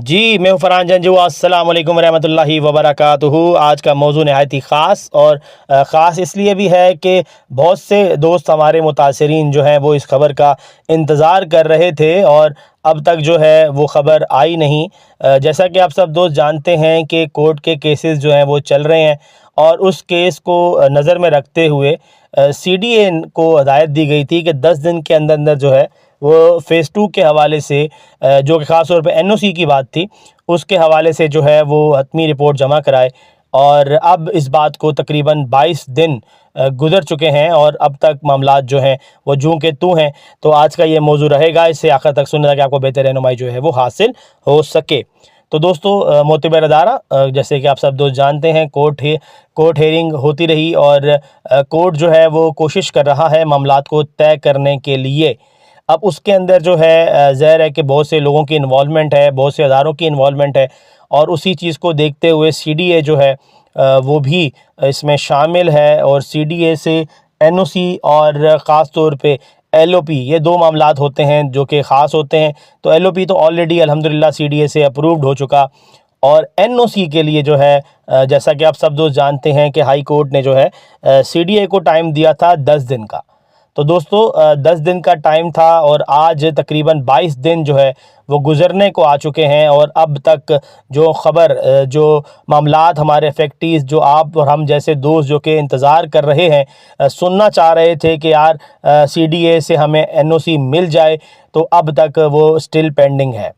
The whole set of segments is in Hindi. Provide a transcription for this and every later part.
जी, मैं हूँ फरहान जंजू। अस्सलाम वालेकुम रहमतुल्लाहि व बरकातुहू। आज का मौज़ू नहायत ही ख़ास और ख़ास इसलिए भी है कि बहुत से दोस्त हमारे मुतासिरीन जो हैं वो इस ख़बर का इंतज़ार कर रहे थे और अब तक जो है वो ख़बर आई नहीं। जैसा कि आप सब दोस्त जानते हैं कि कोर्ट के केसेस जो हैं वो चल रहे हैं और उस केस को नज़र में रखते हुए सीडीए को हदायत दी गई थी कि 10 दिन के अंदर अंदर जो है वो फ़ेज़ 2 के हवाले से जो कि ख़ास तौर पे एनओसी की बात थी, उसके हवाले से जो है वो हतमी रिपोर्ट जमा कराए। और अब इस बात को तकरीबन 22 दिन गुज़र चुके हैं और अब तक मामलात जो हैं वो जूं के तूं हैं। तो आज का ये मौजू रहेगा, इसे आखिर तक सुनने ताकि आपको बेहतर रहनुमाई जो है वो हासिल हो सके। तो दोस्तों, मोतबर अदारा जैसे कि आप सब दोस्त जानते हैं, कोर्ट हेयरिंग होती रही और कोर्ट जो है वो कोशिश कर रहा है मामलात को तय करने के लिए। अब उसके अंदर जो है ज़ाहिर है कि बहुत से लोगों की इन्वॉल्वमेंट है, बहुत से अदारों की इन्वॉल्वमेंट है और उसी चीज़ को देखते हुए सीडीए जो है वो भी इसमें शामिल है। और सीडीए से एनओसी और ख़ास तौर पे एलओपी, ये दो मामलात होते हैं जो कि ख़ास होते हैं। तो एलओपी तो ऑलरेडी अल्हम्दुलिल्लाह सीडीए से अप्रूव्ड हो चुका और एनओसी के लिए जो है जैसा कि आप सब दोस्त जानते हैं कि हाई कोर्ट ने जो है सीडीए को टाइम दिया था 10 दिन का। तो दोस्तों, 10 दिन का टाइम था और आज तकरीबन 22 दिन जो है वो गुज़रने को आ चुके हैं और अब तक जो ख़बर जो मामलात हमारे इफ़ेक्टिव जो आप और हम जैसे दोस्त जो कि इंतज़ार कर रहे हैं, सुनना चाह रहे थे कि यार सीडीए से हमें एनओसी मिल जाए, तो अब तक वो स्टिल पेंडिंग है।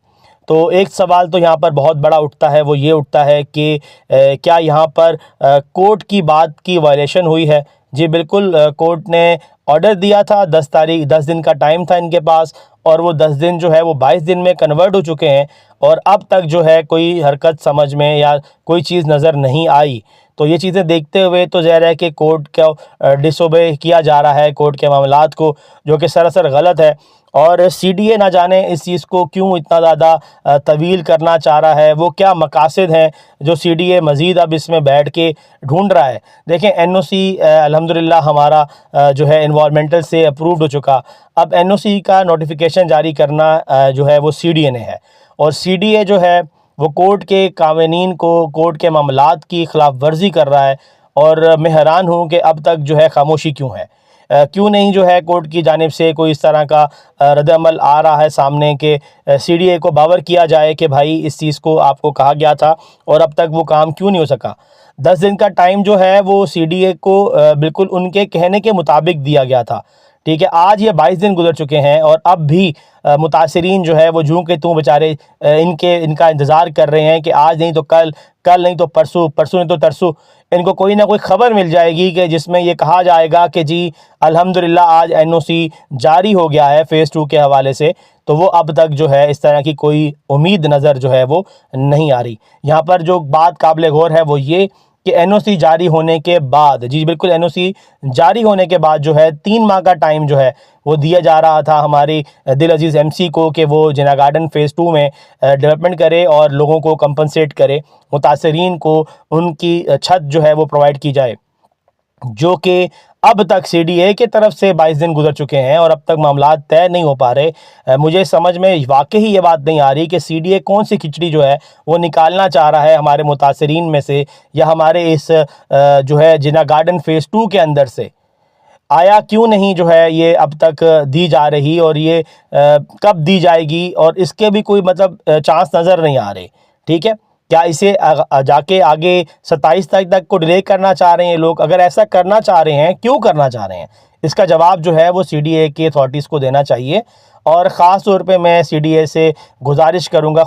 तो एक सवाल तो यहाँ पर बहुत बड़ा उठता है, वो ये उठता है कि क्या यहाँ पर कोर्ट की बात की वायलेशन हुई है? जी बिल्कुल, कोर्ट ने ऑर्डर दिया था, 10 दिन का टाइम था इनके पास और वो 10 दिन जो है वो 22 दिन में कन्वर्ट हो चुके हैं और अब तक जो है कोई हरकत समझ में या कोई चीज़ नज़र नहीं आई। तो ये चीज़ें देखते हुए तो ज़ाहिर है कि कोर्ट का डिसोबे किया जा रहा है, कोर्ट के मामलात को, जो कि सरासर गलत है। और सीडीए ना जाने इस चीज़ को क्यों इतना ज़्यादा तवील करना चाह रहा है, वो क्या मकासद हैं जो सीडीए मज़ीद अब इसमें बैठ के ढूंढ रहा है। देखें, एनओसी अल्हम्दुलिल्लाह हमारा जो है एनवायरमेंटल से अप्रूव्ड हो चुका। अब एनओसी का नोटिफिकेशन जारी करना जो है वो सीडीए ने है और सीडीए जो है वो कोर्ट के कानून को, कोर्ट के मामलात की खिलाफ वर्जी कर रहा है। और मैं हैरान हूँ कि अब तक जो है खामोशी क्यों है। क्यों नहीं जो है कोर्ट की जानिब से कोई इस तरह का रद्द-ए-अमल आ रहा है सामने कि सीडीए को बावर किया जाए कि भाई इस चीज़ को आपको कहा गया था और अब तक वो काम क्यों नहीं हो सका। 10 दिन का टाइम जो है वो सीडीए को बिल्कुल उनके कहने के मुताबिक दिया गया था। ठीक है, आज ये 22 दिन गुजर चुके हैं और अब भी मुतासिरीन जो है वो जूं के तूं बेचारे इनका इंतज़ार कर रहे हैं कि आज नहीं तो कल, कल नहीं तो परसों, परसों नहीं तो तरसों इनको कोई ना कोई ख़बर मिल जाएगी कि जिसमें ये कहा जाएगा कि जी अल्हम्दुलिल्लाह आज एनओसी जारी हो गया है फ़ेज़ 2 के हवाले से। तो वो अब तक जो है इस तरह की कोई उम्मीद नज़र जो है वो नहीं आ रही। यहाँ पर जो बात काबिल गौर है वो ये कि एनओसी जारी होने के बाद, जी बिल्कुल, एनओसी जारी होने के बाद जो है 3 माह का टाइम जो है वो दिया जा रहा था हमारी दिल अजीज़ एमसी को कि वो जिना गार्डन फ़ेज़ 2 में डेवलपमेंट करे और लोगों को कंपनसेट करे, मुतासरीन को उनकी छत जो है वो प्रोवाइड की जाए, जो कि अब तक सीडीए की तरफ से 22 दिन गुजर चुके हैं और अब तक मामलात तय नहीं हो पा रहे। मुझे समझ में वाकई ही ये बात नहीं आ रही कि सीडीए कौन सी खिचड़ी जो है वो निकालना चाह रहा है हमारे मुतासरीन में से या हमारे इस जो है जिना गार्डन फ़ेज़ 2 के अंदर से। आया क्यों नहीं जो है ये अब तक दी जा रही और ये कब दी जाएगी और इसके भी कोई मतलब चांस नज़र नहीं आ रहे। ठीक है, क्या इसे जाके आगे 27 तारीख तक को डिले करना चाह रहे हैं लोग? अगर ऐसा करना चाह रहे हैं, क्यों करना चाह रहे हैं, इसका जवाब जो है वो सीडीए की अथॉरिटीज़ को देना चाहिए। और ख़ास तौर पे मैं सीडीए से गुजारिश करूँगा,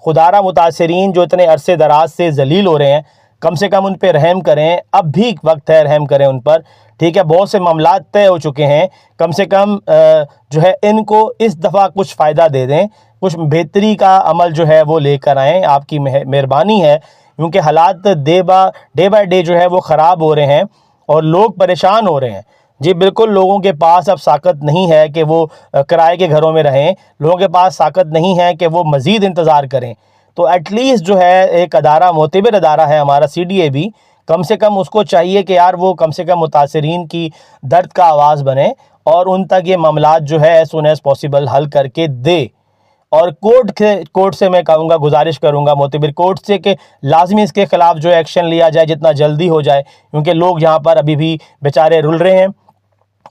खुदारा मुतासरीन जो इतने अरसे दराज से जलील हो रहे हैं, कम से कम उन पर रहम करें। अब भी वक्त है रहम करें उन पर। ठीक है, बहुत से मामलात तय हो चुके हैं, कम से कम जो है इनको इस दफ़ा कुछ फ़ायदा दे दें, कुछ बेहतरी का अमल जो है वो लेकर आएँ। आपकी मेहरबानी है, क्योंकि हालात डे बाय डे जो है वो ख़राब हो रहे हैं और लोग परेशान हो रहे हैं। जी बिल्कुल, लोगों के पास अब ताकत नहीं है कि वो किराए के घरों में रहें, लोगों के पास ताकत नहीं है कि वो मज़ीद इंतज़ार करें। तो एटलीस्ट जो है एक अदारा, मोतबर अदारा है हमारा सीडीए भी, कम से कम उसको चाहिए कि यार वो कम से कम मुतासरीन की दर्द का आवाज़ बने और उन तक ये मामलात जो है एज़ सून एज़ पॉसिबल हल करके दे। और कोर्ट से मैं कहूँगा, गुजारिश करूँगा मोतबर कोर्ट से कि लाजमी इसके ख़िलाफ़ जो एक्शन लिया जाए, जितना जल्दी हो जाए, क्योंकि लोग यहाँ पर अभी भी बेचारे रुल रहे हैं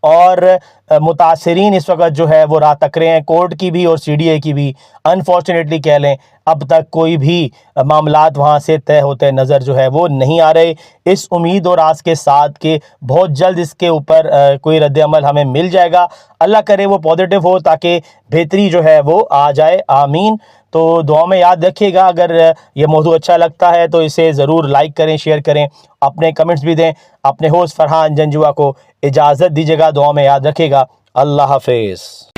और मुतासरीन इस वक्त जो है वो राह तक रहे हैं, कोर्ट की भी और सीडीए की भी। अनफॉर्चुनेटली कह लें, अब तक कोई भी मामलात वहाँ से तय होते नज़र जो है वो नहीं आ रहे। इस उम्मीद और आस के साथ कि बहुत जल्द इसके ऊपर कोई रद्द-ए-अमल हमें मिल जाएगा। अल्लाह करे वो पॉजिटिव हो ताकि बेहतरी जो है वो आ जाए, आमीन। तो दुआ में याद रखिएगा। अगर ये मौजू अच्छा लगता है तो इसे ज़रूर लाइक करें, शेयर करें, अपने कमेंट्स भी दें। अपने होस्ट फरहान जंजुआ को इजाज़त दीजिएगा, दुआ में याद रखिएगा। अल्लाह हाफ़िज़।